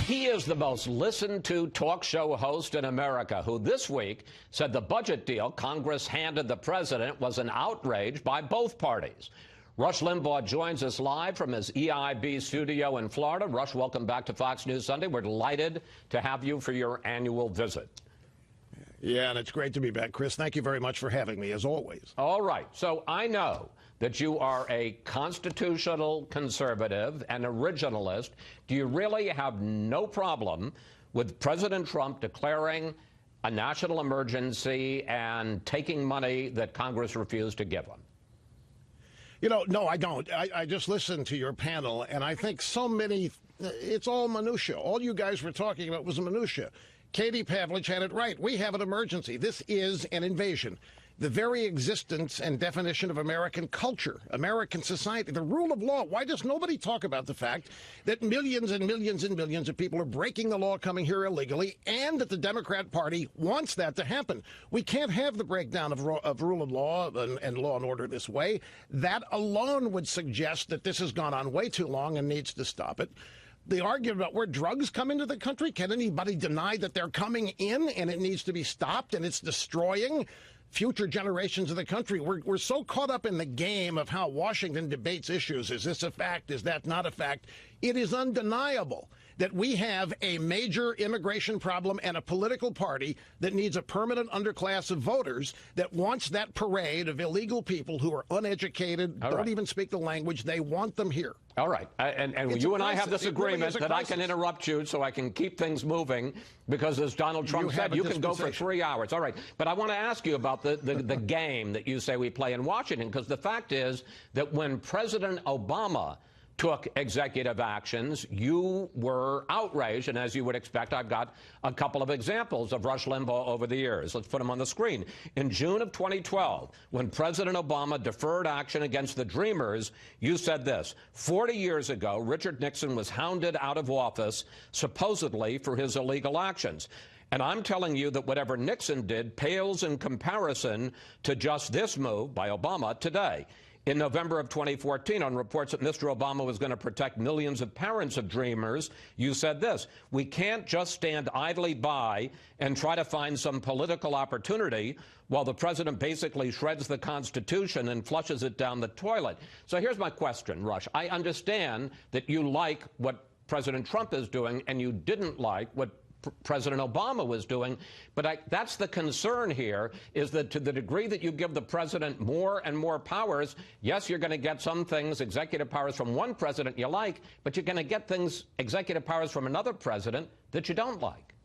He is the most listened to talk show host in America, who this week said the budget deal Congress handed the president was an outrage by both parties. Rush Limbaugh joins us live from his EIB studio in Florida. Rush, welcome back to Fox News Sunday. We're delighted to have you for your annual visit. Yeah, and it's great to be back, Chris. Thank you very much for having me, as always. All right. So I know that you are a constitutional conservative and originalist. Do you really have no problem with President Trump declaring a national emergency and taking money that Congress refused to give him? You know, no, I don't. I just listened to your panel, and I think so many, it's all minutia. All you guys were talking about was minutia. Katie Pavlich had it right. We have an emergency. This is an invasion. The very existence and definition of American culture, American society, the rule of law. Why does nobody talk about the fact that millions and millions and millions of people are breaking the law, coming here illegally, and that the Democrat Party wants that to happen? We can't have the breakdown of rule of law and law and order this way. That alone would suggest that this has gone on way too long and needs to stop it. The argument about where drugs come into the country, can anybody deny that they're coming in and it needs to be stopped and it's destroying future generations of the country? We're so caught up in the game of how Washington debates issues. Is this a fact? Is that not a fact? It is undeniable that we have a major immigration problem and a political party that needs a permanent underclass of voters that wants that parade of illegal people who are uneducated, don't even speak the language. They want them here. All right. And you and I have this agreement that I can interrupt you so I can keep things moving because, as Donald Trump said, you can go for 3 hours. All right. But I want to ask you about the game that you say we play in Washington, because the fact is that when President Obama took executive actions, you were outraged, and as you would expect, I've got a couple of examples of Rush Limbaugh over the years. Let's put them on the screen. In June of 2012, when President Obama deferred action against the Dreamers, you said this: 40 years ago, Richard Nixon was hounded out of office, supposedly for his illegal actions. And I'm telling you that whatever Nixon did pales in comparison to just this move by Obama today. In November of 2014, on reports that Mr. Obama was going to protect millions of parents of Dreamers, you said this: we can't just stand idly by and try to find some political opportunity while the president basically shreds the Constitution and flushes it down the toilet. So here's my question, Rush. I understand that you like what President Trump is doing and you didn't like what President Obama was doing. But that's the concern here, is that to the degree that you give the president more and more powers, yes, you're going to get some things, executive powers from one president you like, but you're going to get things, executive powers from another president that you don't like.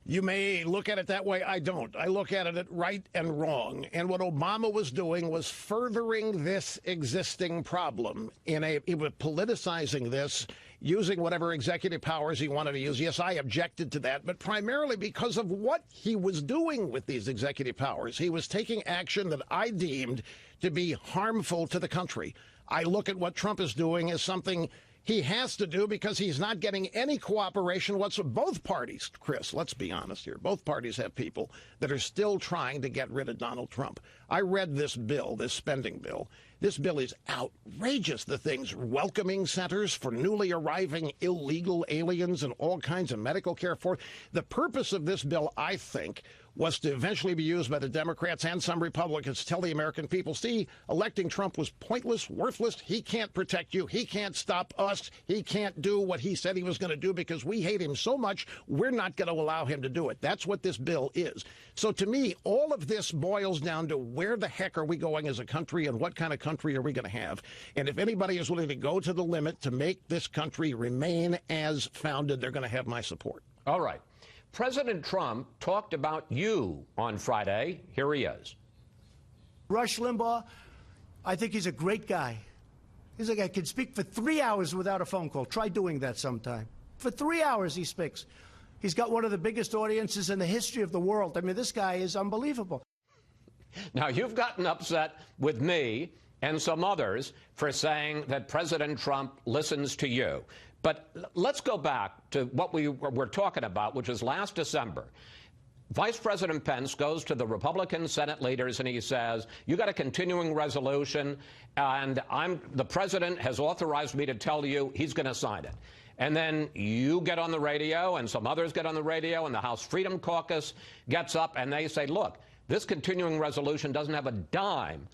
You may look at it that way. I don't. I look at it at right and wrong. And what Obama was doing was furthering this existing problem. He was politicizing this, using whatever executive powers he wanted to use. Yes, I objected to that, but primarily because of what he was doing with these executive powers. He was taking action that I deemed to be harmful to the country. I look at what Trump is doing as something he has to do because he's not getting any cooperation whatsoever. Both parties, Chris, let's be honest here, both parties have people that are still trying to get rid of Donald Trump. I read this bill, this spending bill. This bill is outrageous. The thing's welcoming centers for newly arriving illegal aliens and all kinds of medical care for. The purpose of this bill, I think, was to eventually be used by the Democrats and some Republicans to tell the American people, see, electing Trump was pointless, worthless. He can't protect you. He can't stop us. He can't do what he said he was going to do because we hate him so much, we're not going to allow him to do it. That's what this bill is. So to me, all of this boils down to where the heck are we going as a country and what kind of country are we going to have? And if anybody is willing to go to the limit to make this country remain as founded, they're going to have my support. All right. President Trump talked about you on Friday. Here he is. Rush Limbaugh, I think he's a great guy. He's a guy who can speak for 3 hours without a phone call. Try doing that sometime. For 3 hours he speaks. He's got one of the biggest audiences in the history of the world. I mean, this guy is unbelievable. Now, you've gotten upset with me and some others for saying that President Trump listens to you. But let's go back to what we were talking about, which was last December. Vice President Pence goes to the Republican Senate leaders and he says, you got a continuing resolution and the president has authorized me to tell you he's going to sign it. And then you get on the radio and some others get on the radio and the House Freedom Caucus gets up and they say, look, this continuing resolution doesn't have a dime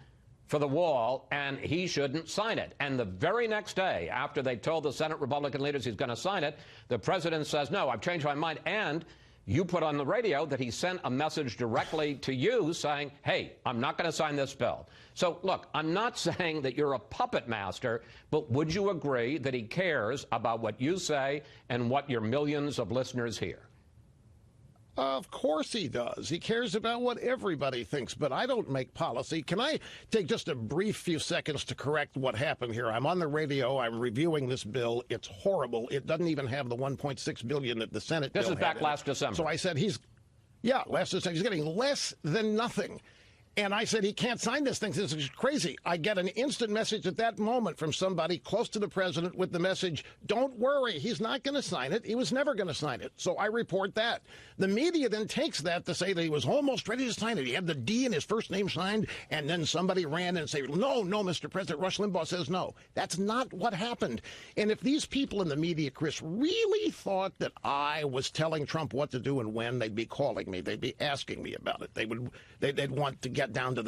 for the wall, and he shouldn't sign it. And the very next day, after they told the Senate Republican leaders he's going to sign it, the president says, no, I've changed my mind. And you put on the radio that he sent a message directly to you saying, hey, I'm not going to sign this bill. So, look, I'm not saying that you're a puppet master, but would you agree that he cares about what you say and what your millions of listeners hear? Of course he does. He cares about what everybody thinks, but I don't make policy. Can I take just a brief few seconds to correct what happened here? I'm on the radio. I'm reviewing this bill. It's horrible. It doesn't even have the $1.6 billion that the Senate bill had. This is back last December. So I said last December. He's getting less than nothing. And I said, he can't sign this thing. This is crazy. I get an instant message at that moment from somebody close to the president with the message, don't worry, he's not going to sign it. He was never going to sign it. So I report that. The media then takes that to say that he was almost ready to sign it. He had the D in his first name signed, and then somebody ran and said, no, Mr. President. Rush Limbaugh says no. That's not what happened. And if these people in the media, Chris, really thought that I was telling Trump what to do and when, they'd be calling me. They'd be asking me about it. They'd want to get down to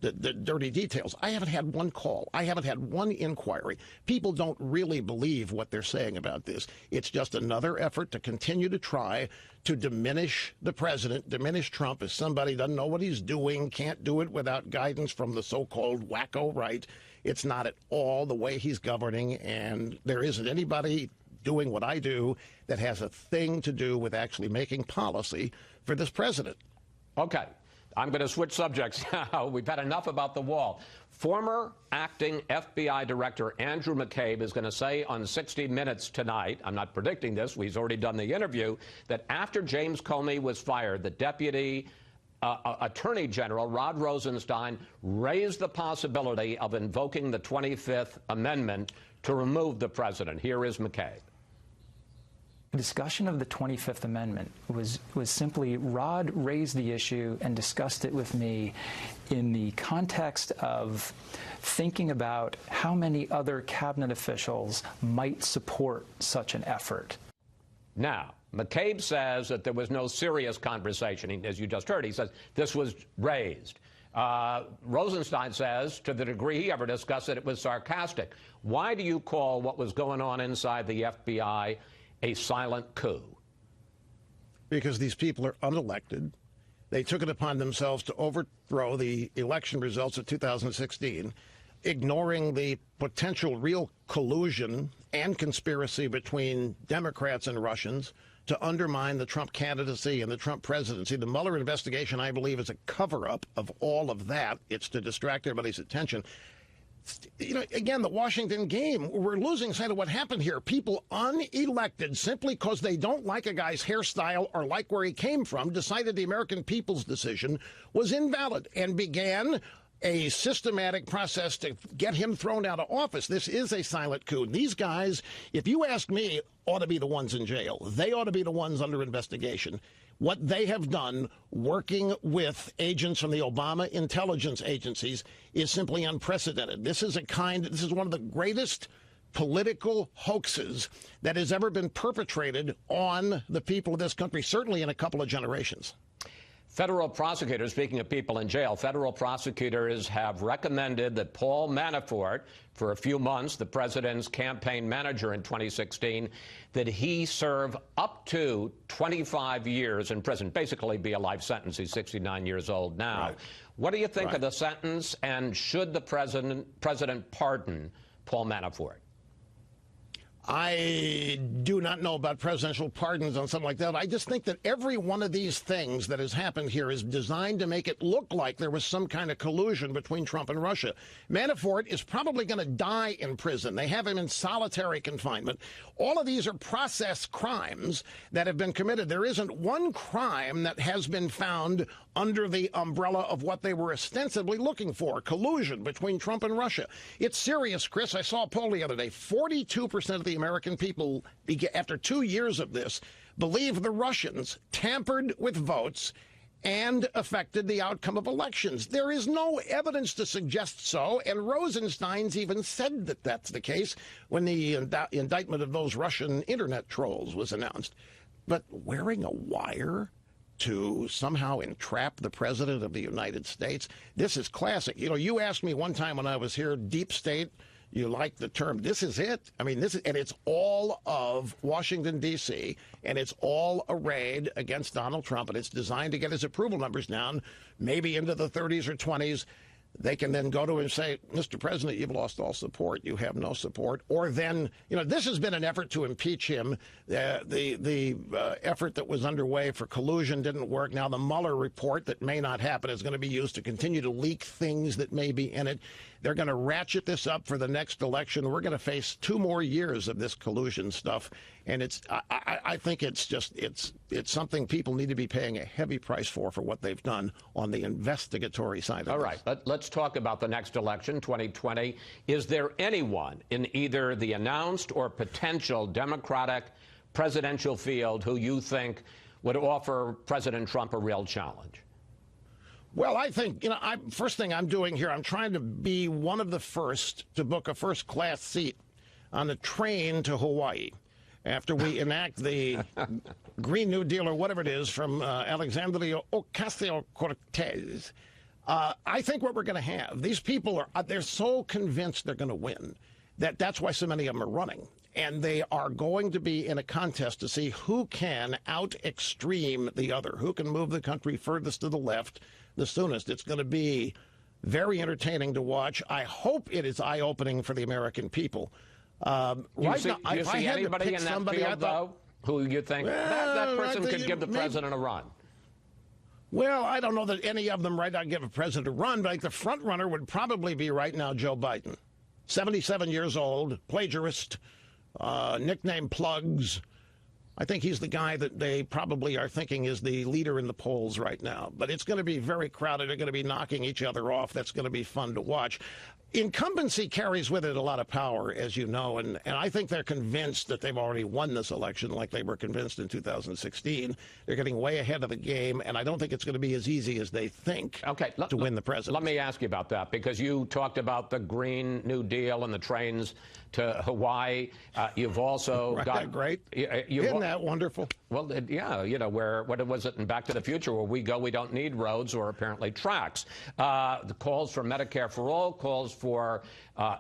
the dirty details. I haven't had one call. I haven't had one inquiry. People don't really believe what they're saying about this. It's just another effort to continue to try to diminish the president, diminish Trump as somebody who doesn't know what he's doing, can't do it without guidance from the so-called wacko right. It's not at all the way he's governing, and there isn't anybody doing what I do that has a thing to do with actually making policy for this president. Okay. I'm going to switch subjects now. We've had enough about the wall. Former acting FBI Director Andrew McCabe is going to say on 60 Minutes tonight, I'm not predicting this, he's already done the interview, that after James Comey was fired, the Deputy Attorney General Rod Rosenstein raised the possibility of invoking the 25th Amendment to remove the president. Here is McCabe. Discussion of the 25th Amendment was simply Rod raised the issue and discussed it with me in the context of thinking about how many other cabinet officials might support such an effort. Now, McCabe says that there was no serious conversation. As you just heard, he says this was raised. Rosenstein says, to the degree he ever discussed it, it was sarcastic. Why do you call what was going on inside the FBI a silent coup? Because these people are unelected. They took it upon themselves to overthrow the election results of 2016, ignoring the potential real collusion and conspiracy between Democrats and Russians to undermine the Trump candidacy and the Trump presidency. The Mueller investigation, I believe, is a cover-up of all of that. It's to distract everybody's attention. You know, again, the Washington game, we're losing sight of what happened here. People unelected simply because they don't like a guy's hairstyle or like where he came from decided the American people's decision was invalid and began a systematic process to get him thrown out of office. This is a silent coup. These guys, if you ask me, ought to be the ones in jail. They ought to be the ones under investigation. What they have done working with agents from the Obama intelligence agencies is simply unprecedented. This is one of the greatest political hoaxes that has ever been perpetrated on the people of this country, certainly in a couple of generations. Federal prosecutors, speaking of people in jail, federal prosecutors have recommended that Paul Manafort, for a few months, the president's campaign manager in 2016, that he serve up to 25 years in prison, basically be a life sentence. He's 69 years old now. Right. What do you think of the sentence, and should the president pardon Paul Manafort? I do not know about presidential pardons on something like that. I just think that every one of these things that has happened here is designed to make it look like there was some kind of collusion between Trump and Russia. Manafort is probably going to die in prison. They have him in solitary confinement. All of these are process crimes that have been committed. There isn't one crime that has been found under the umbrella of what they were ostensibly looking for, collusion between Trump and Russia. It's serious, Chris. I saw a poll the other day. 42% of the American people, after 2 years of this, believe the Russians tampered with votes and affected the outcome of elections. There is no evidence to suggest so, and Rosenstein's even said that that's the case when the indictment of those Russian internet trolls was announced. But wearing a wire to somehow entrap the president of the United States, this is classic. You know, you asked me one time when I was here, deep state, you like the term. This is it. I mean, this is, and it's all of Washington, D.C., and it's all arrayed against Donald Trump, and it's designed to get his approval numbers down, maybe into the 30s or 20s. They can then go to him and say, Mr. President, you've lost all support. You have no support. Or then, you know, this has been an effort to impeach him. The effort that was underway for collusion didn't work. Now the Mueller report that may not happen is going to be used to continue to leak things that may be in it. They're going to ratchet this up for the next election. We're going to face 2 more years of this collusion stuff. And I think it's something people need to be paying a heavy price for what they've done on the investigatory side of it. All right, let's talk about the next election, 2020. Is there anyone in either the announced or potential Democratic presidential field who you think would offer President Trump a real challenge? Well, I think, you know, first thing I'm doing here, I'm trying to be one of the first to book a first-class seat on the train to Hawaii after we enact the Green New Deal or whatever it is from Alexandria Ocasio-Cortez. I think what we're going to have, these people they're so convinced they're going to win that's why so many of them are running. And they are going to be in a contest to see who can out-extreme the other, who can move the country furthest to the left the soonest. It's going to be very entertaining to watch. I hope it is eye-opening for the American people. Do you see anybody in that field, though, who you think that person could give the president a run? Well, I don't know that any of them right now give a president a run, but I think the front runner would probably be right now Joe Biden. 77 years old, plagiarist, nickname Plugs. I think he's the guy that they probably are thinking is the leader in the polls right now. But it's going to be very crowded. They're going to be knocking each other off. That's going to be fun to watch. Incumbency carries with it a lot of power, as you know, and I think they're convinced that they've already won this election like they were convinced in 2016. They're getting way ahead of the game, and I don't think it's going to be as easy as they think to win the presidency. Let me ask you about that, because you talked about the Green New Deal and the trains to Hawaii. You've also got... Great. Isn't that wonderful? Well, yeah, you know, what was it in Back to the Future, where we go, we don't need roads or apparently tracks. The calls for Medicare for all, calls for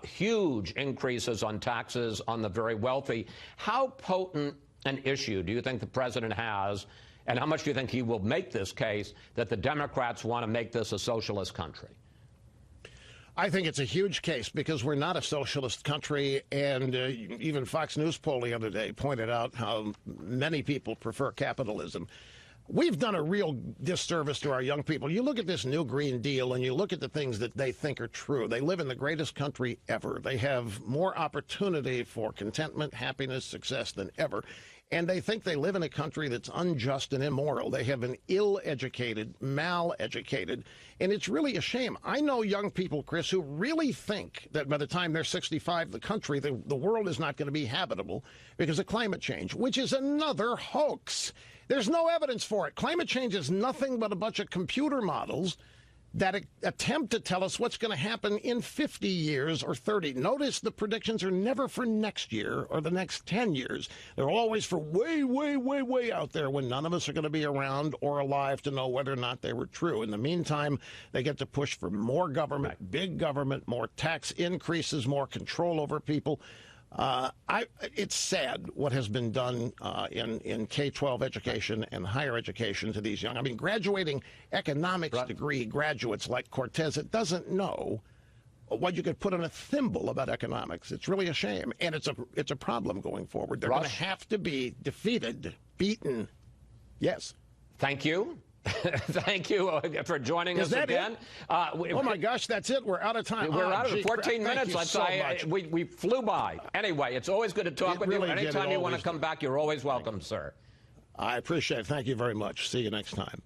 huge increases on taxes on the very wealthy. How potent an issue do you think the president has, and how much do you think he will make this case that the Democrats want to make this a socialist country? I think it's a huge case because we're not a socialist country, and even Fox News poll the other day pointed out how many people prefer capitalism. We've done a real disservice to our young people. You look at this new Green Deal and you look at the things that they think are true. They live in the greatest country ever. They have more opportunity for contentment, happiness, success than ever. And they think they live in a country that's unjust and immoral. They have been ill-educated, mal-educated, and it's really a shame. I know young people, Chris, who really think that by the time they're 65, the world is not going to be habitable because of climate change, which is another hoax. There's no evidence for it. Climate change is nothing but a bunch of computer models that attempt to tell us what's going to happen in 50 years or 30. Notice the predictions are never for next year or the next 10 years. They're always for way, way, way, way out there when none of us are going to be around or alive to know whether or not they were true. In the meantime, they get to push for more government, big government, more tax increases, more control over people. It's sad what has been done in K-12 education and higher education to these young. I mean, graduating economics degree graduates like Cortez, it doesn't know what you could put on a thimble about economics. It's really a shame, and it's a problem going forward. They're going to have to be defeated, beaten. Yes. Thank you. Thank you so joining us again. Oh, my gosh, that's it. We're out of time. We're out of 14 minutes. Let's say we flew by. Anyway, it's always good to talk with you. Anytime you want to come back, you're always welcome, sir. I appreciate it. Thank you very much. See you next time.